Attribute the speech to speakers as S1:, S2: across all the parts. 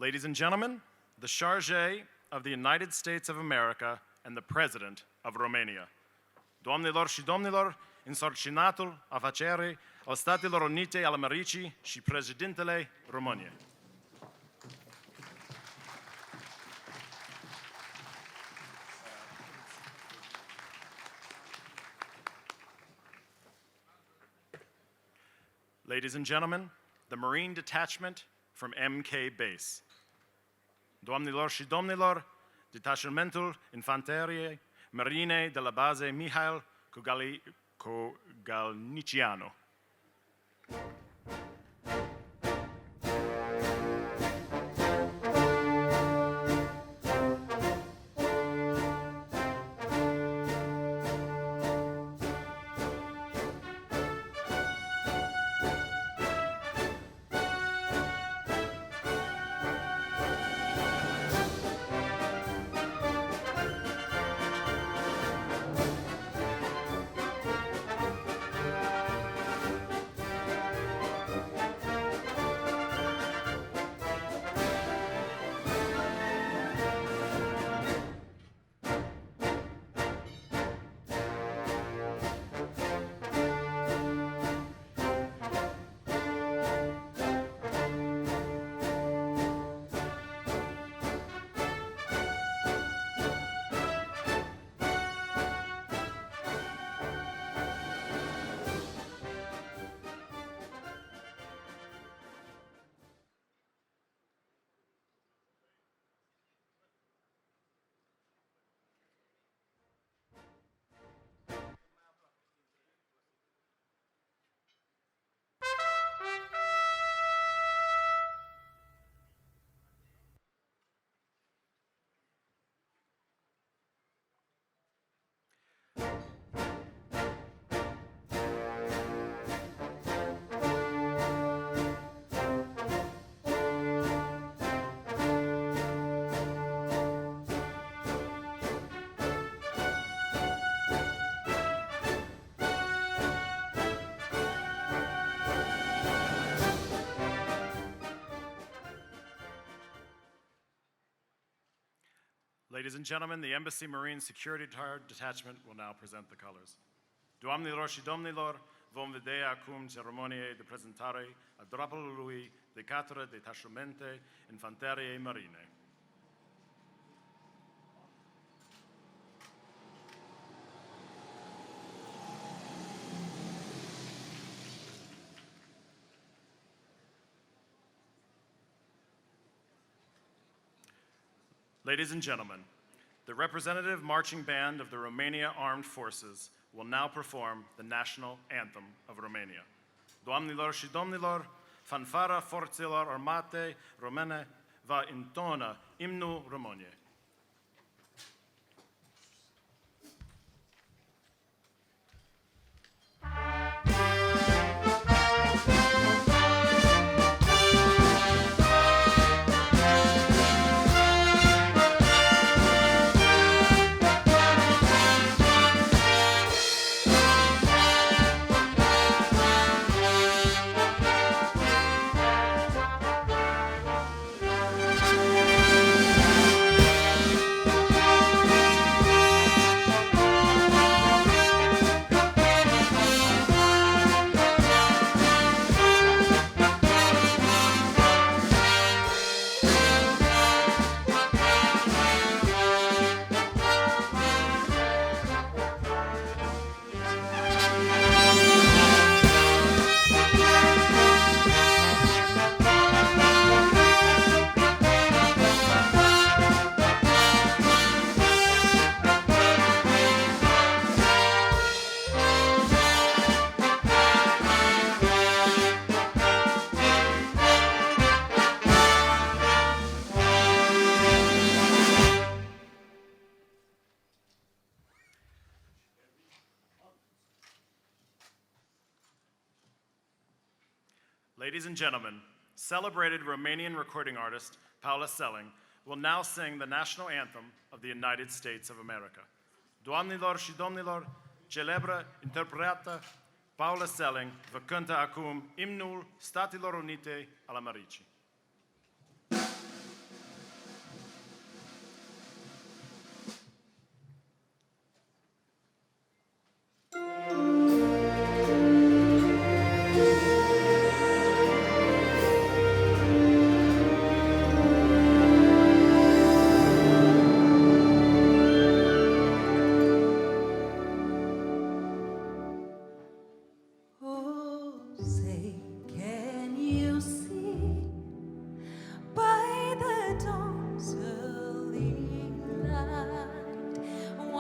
S1: Ladies and gentlemen, the Chargé of the United States of America and the President of Romania. Doamnelor și domnilor, Însărcinatul, afaceri al Statelor Unite ale Americii și președintele României. Ladies and gentlemen, the Marine Detachment from MK Base. Doamnelor și domnilor, Detachamentul Infanteriei Marine de la Bază Mihail Cogalnicianu. Ladies and gentlemen, the Embassy Marine Security Detachment will now present the colors. Doamnelor și domnilor, vom vedea acum ceremonie de prezentare a drapelului de către detachamente infanteriei marine. Ladies and gentlemen, the representative marching band of the Romania Armed Forces will now perform the national anthem of Romania. Doamnelor și domnilor, fanfara forțelor armate romene va intona imnul României. Ladies and gentlemen, celebrated Romanian recording artist Paula Selling will now sing the national anthem of the United States of America. Doamnelor și domnilor, celebră interpretă Paula Selling vă cântă acum imnul Statelor Unite ale Americii.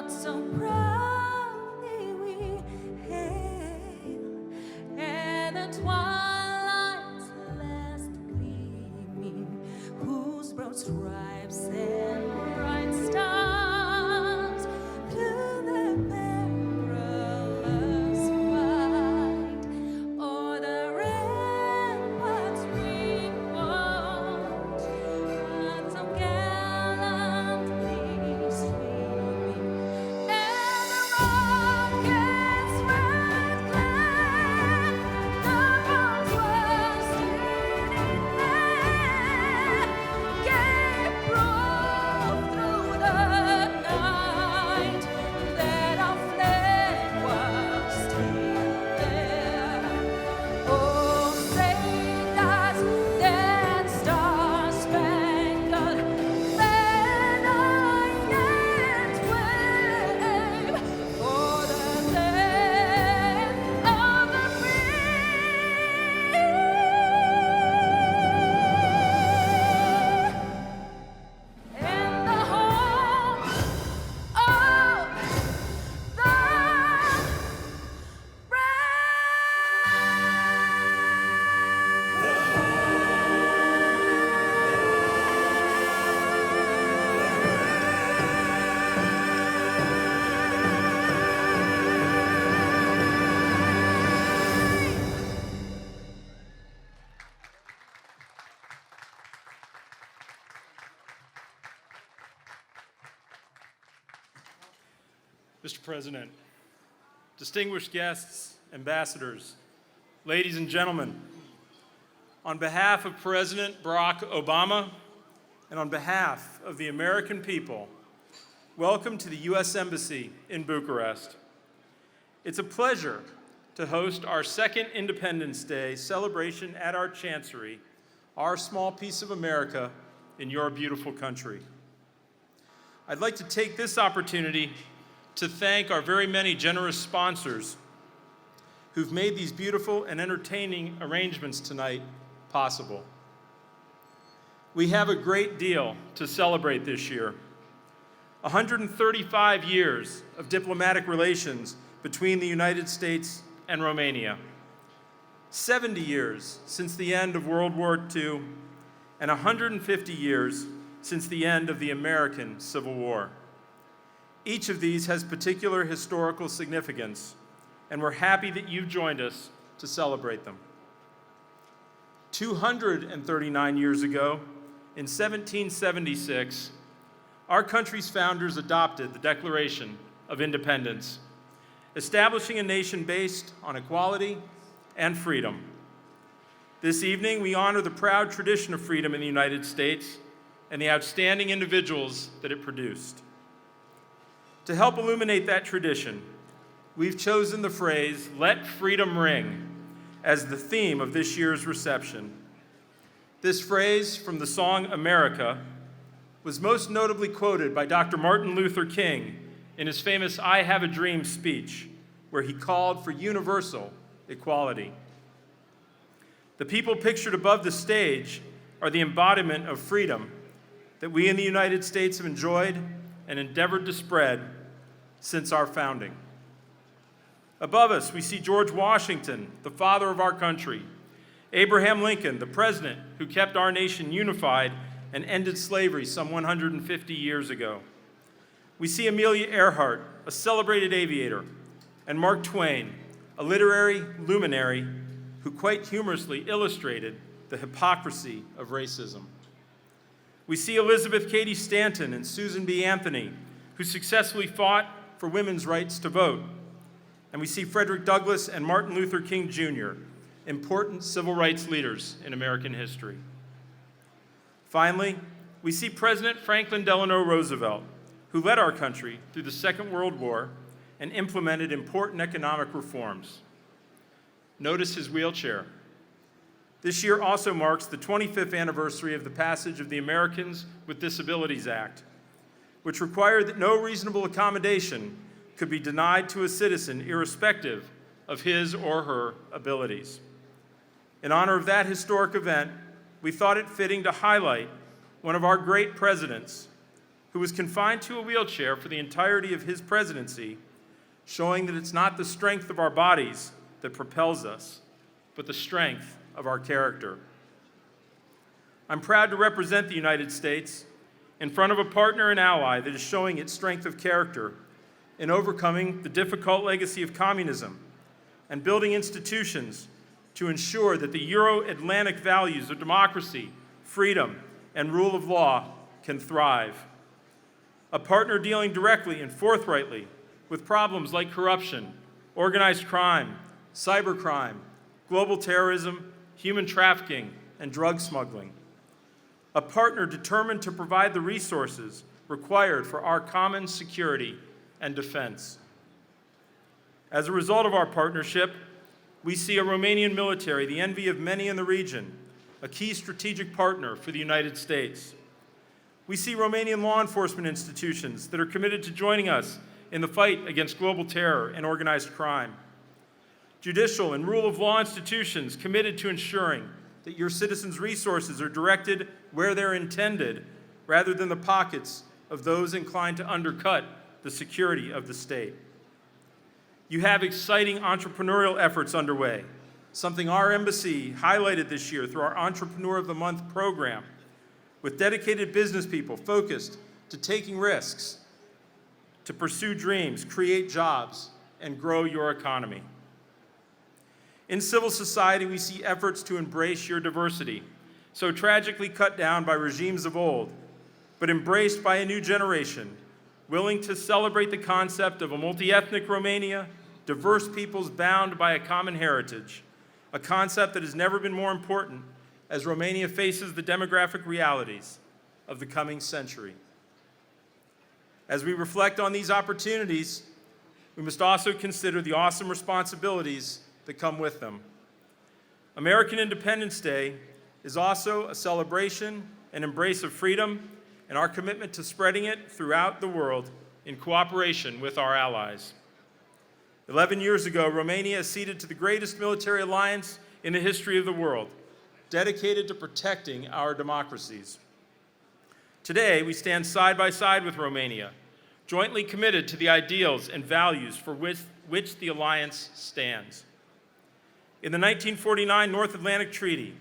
S2: but so proudly we hail, and the twilight's last gleaming, whose broad stripes and bright stars through the perilous fight o'er the ramparts we watch, and so gallantly streaming, and the rocket's red glare, the bombs were stealing there, gave proof through the night that our flag was still there. Oh, say does that star-spangled banner yet wave for the land of the free and the home of the
S3: Mr. President, distinguished guests, ambassadors, ladies and gentlemen, on behalf of President Barack Obama and on behalf of the American people, welcome to the U.S. Embassy in Bucharest. It's a pleasure to host our second Independence Day celebration at our Chancery, our small piece of America in your beautiful country. I'd like to take this opportunity to thank our very many generous sponsors who've made these beautiful and entertaining arrangements tonight possible. We have a great deal to celebrate this year. 135 years of diplomatic relations between the United States and Romania. 70 years since the end of World War II, and 150 years since the end of the American Civil War. Each of these has particular historical significance, and we're happy that you've joined us to celebrate them. 239 years ago, in 1776, our country's founders adopted the Declaration of Independence, establishing a nation based on equality and freedom. This evening, we honor the proud tradition of freedom in the United States and the outstanding individuals that it produced. To help illuminate that tradition, we've chosen the phrase, "Let freedom ring," as the theme of this year's reception. This phrase from the song America was most notably quoted by Dr. Martin Luther King in his famous I Have a Dream speech, where he called for universal equality. The people pictured above the stage are the embodiment of freedom that we in the United States have enjoyed and endeavored to spread since our founding. Above us, we see George Washington, the father of our country, Abraham Lincoln, the president who kept our nation unified and ended slavery some 150 years ago. We see Amelia Earhart, a celebrated aviator, and Mark Twain, a literary luminary who quite humorously illustrated the hypocrisy of racism. We see Elizabeth Cady Stanton and Susan B. Anthony, who successfully fought for women's rights to vote. And we see Frederick Douglass and Martin Luther King Jr., important civil rights leaders in American history. Finally, we see President Franklin Delano Roosevelt, who led our country through the Second World War and implemented important economic reforms. Notice his wheelchair. This year also marks the 25th anniversary of the passage of the Americans with Disabilities Act, which required that no reasonable accommodation could be denied to a citizen irrespective of his or her abilities. In honor of that historic event, we thought it fitting to highlight one of our great presidents who was confined to a wheelchair for the entirety of his presidency, showing that it's not the strength of our bodies that propels us, but the strength of our character. I'm proud to represent the United States in front of a partner and ally that is showing its strength of character in overcoming the difficult legacy of communism and building institutions to ensure that the Euro-Atlantic values of democracy, freedom, and rule of law can thrive. A partner dealing directly and forthrightly with problems like corruption, organized crime, cybercrime, global terrorism, human trafficking, and drug smuggling. A partner determined to provide the resources required for our common security and defense. As a result of our partnership, we see a Romanian military, the envy of many in the region, a key strategic partner for the United States. We see Romanian law enforcement institutions that are committed to joining us in the fight against global terror and organized crime. Judicial and rule of law institutions committed to ensuring that your citizens' resources are directed where they're intended, rather than the pockets of those inclined to undercut the security of the state. You have exciting entrepreneurial efforts underway, something our embassy highlighted this year through our Entrepreneur of the Month program, with dedicated business people focused to taking risks, to pursue dreams, create jobs, and grow your economy. In civil society, we see efforts to embrace your diversity, so tragically cut down by regimes of old, but embraced by a new generation, willing to celebrate the concept of a multi-ethnic Romania, diverse peoples bound by a common heritage, a concept that has never been more important as Romania faces the demographic realities of the coming century. As we reflect on these opportunities, we must also consider the awesome responsibilities that come with them. American Independence Day is also a celebration and embrace of freedom and our commitment to spreading it throughout the world in cooperation with our allies. 11 years ago, Romania acceded to the greatest military alliance in the history of the world, dedicated to protecting our democracies. Today, we stand side by side with Romania, jointly committed to the ideals and values for which the alliance stands. In the 1949 North Atlantic Treaty,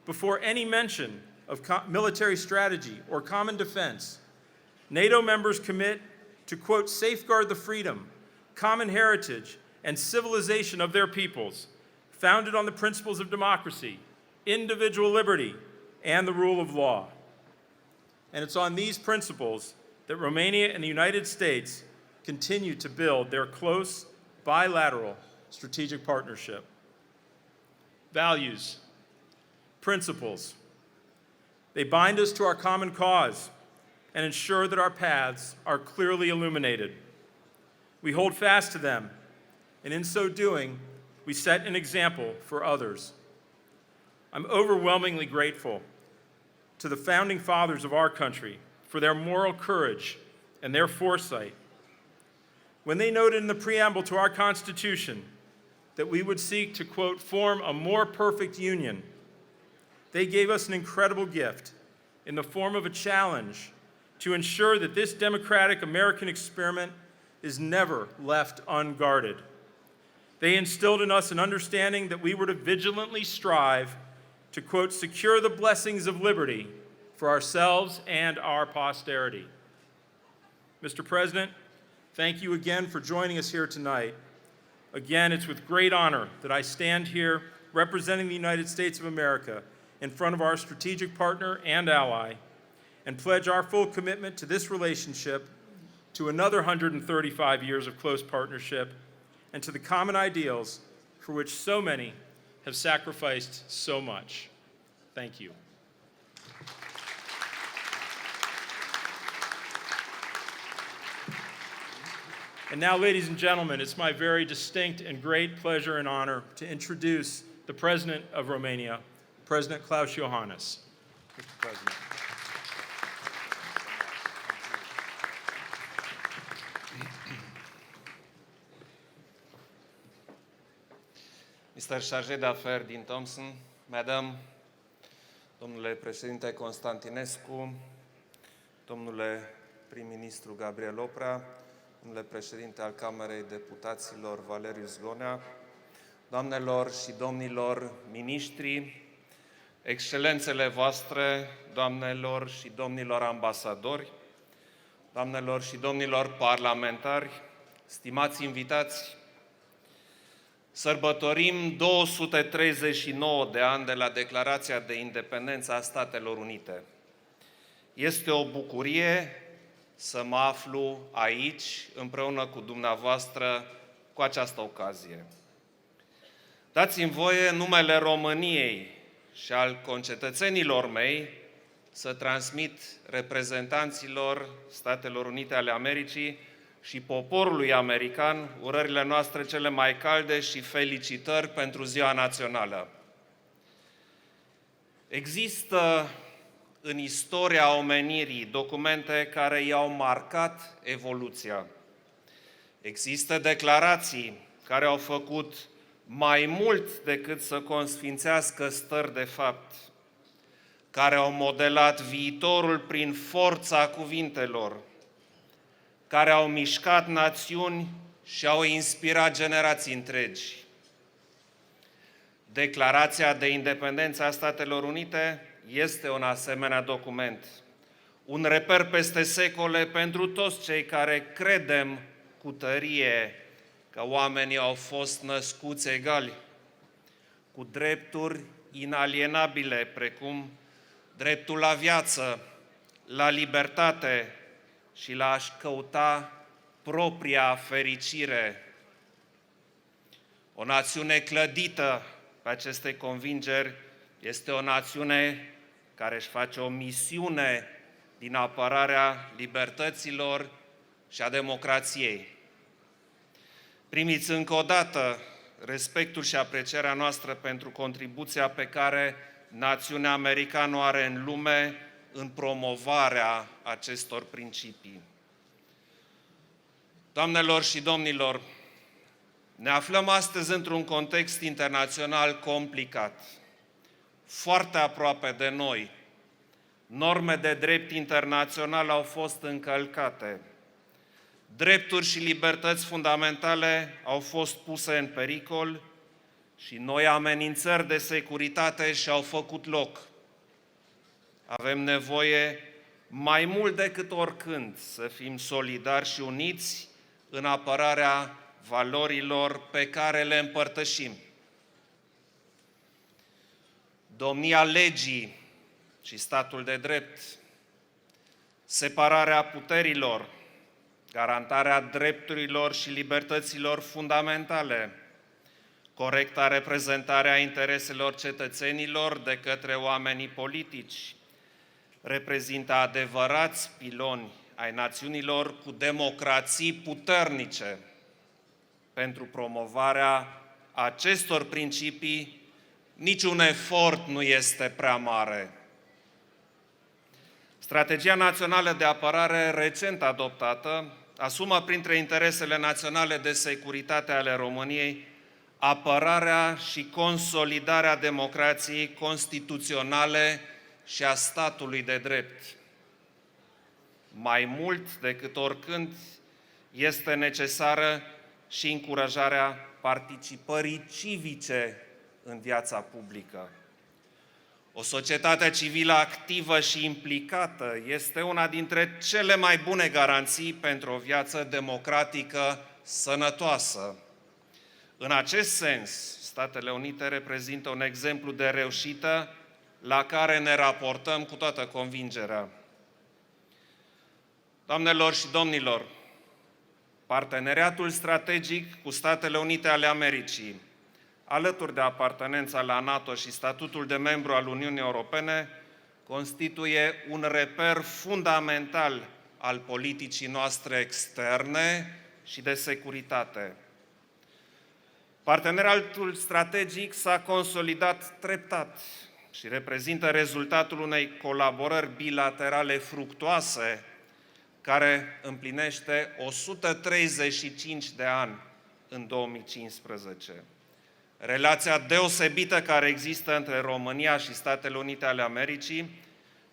S3: before any mention of military strategy or common defense, NATO members commit to, quote, safeguard the freedom, common heritage, and civilization of their peoples, founded on the principles of democracy, individual liberty, and the rule of law. And it's on these principles that Romania and the United States continue to build their close, bilateral strategic partnership. Values, principles. They bind us to our common cause and ensure that our paths are clearly illuminated. We hold fast to them, and in so doing, we set an example for others. I'm overwhelmingly grateful to the founding fathers of our country for their moral courage and their foresight. When they noted in the preamble to our Constitution that we would seek to, quote, form a more perfect union, they gave us an incredible gift in the form of a challenge to ensure that this democratic American experiment is never left unguarded. They instilled in us an understanding that we were to vigilantly strive to, quote, secure the blessings of liberty for ourselves and our posterity. Mr. President, thank you again for joining us here tonight. Again, it's with great honor that I stand here representing the United States of America in front of our strategic partner and ally and pledge our full commitment to this relationship, to another 135 years of close partnership, and to the common ideals for which so many have sacrificed so much. Thank you. And now, ladies and gentlemen, it's my very distinct and great pleasure and honor to introduce the President of Romania, President Klaus Iohannis. Mr. President.
S4: Mr. Chargé d'Affaires din Thompson, Madam, domnule președinte Constantinescu, domnule prim-ministru Gabriel Oprea, domnule președinte al Camerei Deputaților Valeriu Zgonea, doamnelor și domnilor miniștri, excelențele voastre, doamnelor și domnilor ambasadori, doamnelor și domnilor parlamentari, stimați invitați, sărbătorim 239 de ani de la Declarația de Independență a Statelor Unite. Este o bucurie să mă aflu aici, împreună cu dumneavoastră, cu această ocazie. Dați-mi voie, în numele României și al concetățenilor mei, să transmit reprezentanților Statelor Unite ale Americii și poporului american urările noastre cele mai calde și felicitări pentru Ziua Națională. Există în istoria omenirii documente care i-au marcat evoluția. Există declarații care au făcut mai mult decât să consfințească stări de fapt, care au modelat viitorul prin forța cuvintelor, care au mișcat națiuni și au inspirat generații întregi. Declarația de Independență a Statelor Unite este un asemenea document, un reper peste secole pentru toți cei care credem cu tărie că oamenii au fost născuți egali, cu drepturi inalienabile, precum dreptul la viață, la libertate și la a-și căuta propria fericire. O națiune clădită pe aceste convingeri este o națiune care își face o misiune din apărarea libertăților și a democrației. Primiți încă o dată respectul și aprecierea noastră pentru contribuția pe care națiunea americană o are în lume în promovarea acestor principii. Doamnelor și domnilor, ne aflăm astăzi într-un context internațional complicat. Foarte aproape de noi, norme de drept internațional au fost încălcate. Drepturi și libertăți fundamentale au fost puse în pericol și noi amenințări de securitate și-au făcut loc. Avem nevoie mai mult decât oricând să fim solidari și uniți în apărarea valorilor pe care le împărtășim. Domnia legii și statul de drept, separarea puterilor, garantarea drepturilor și libertăților fundamentale, corecta reprezentare a intereselor cetățenilor de către oamenii politici, reprezintă adevărați piloni ai națiunilor cu democrații puternice. Pentru promovarea acestor principii, niciun efort nu este prea mare. Strategia națională de apărare recent adoptată asumă printre interesele naționale de securitate ale României apărarea și consolidarea democrației constituționale și a statului de drept. Mai mult decât oricând este necesară și încurajarea participării civice în viața publică. O societate civilă activă și implicată este una dintre cele mai bune garanții pentru o viață democratică sănătoasă. În acest sens, Statele Unite reprezintă un exemplu de reușită la care ne raportăm cu toată convingerea. Doamnelor și domnilor, parteneriatul strategic cu Statele Unite ale Americii, alături de apartenența la NATO și statutul de membru al Uniunii Europene, constituie un reper fundamental al politicii noastre externe și de securitate. Parteneriatul strategic s-a consolidat treptat și reprezintă rezultatul unei colaborări bilaterale fructuoase care împlinește 135 de ani în 2015. Relația deosebită care există între România și Statele Unite ale Americii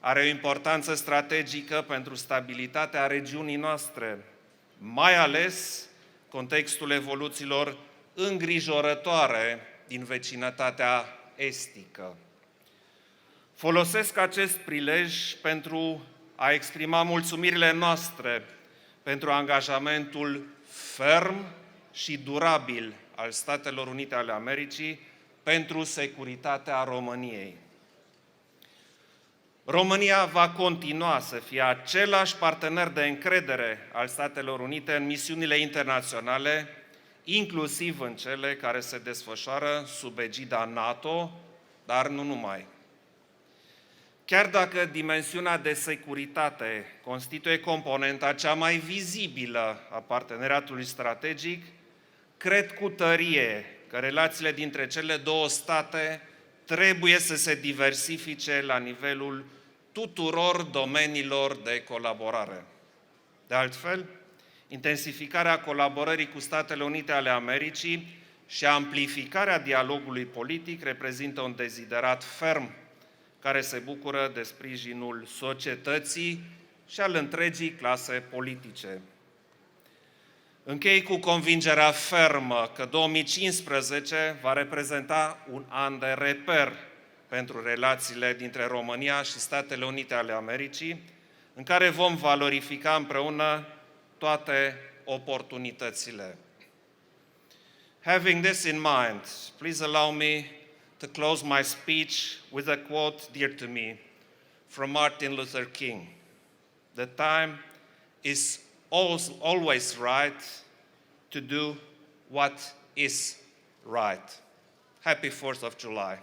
S4: are o importanță strategică pentru stabilitatea regiunii noastre, mai ales contextul evoluțiilor îngrijorătoare din vecinătatea estică. Folosesc acest prilej pentru a exprima mulțumirile noastre pentru angajamentul ferm și durabil al Statelor Unite ale Americii pentru securitatea României. România va continua să fie același partener de încredere al Statelor Unite în misiunile internaționale, inclusiv în cele care se desfășoară sub egida NATO, dar nu numai. Chiar dacă dimensiunea de securitate constituie componenta cea mai vizibilă a parteneriatului strategic, cred cu tărie că relațiile dintre cele două state trebuie să se diversifice la nivelul tuturor domeniilor de colaborare. De altfel, intensificarea colaborării cu Statele Unite ale Americii și amplificarea dialogului politic reprezintă un deziderat ferm care se bucură de sprijinul societății și al întregii clase politice. Închei cu convingerea fermă că 2015 va reprezenta un an de reper pentru relațiile dintre România și Statele Unite ale Americii, în care vom valorifica împreună toate oportunitățile. Having this in mind, please allow me to close my speech with a quote dear to me from Martin Luther King. The time is always right to do what is right. Happy 4th of July.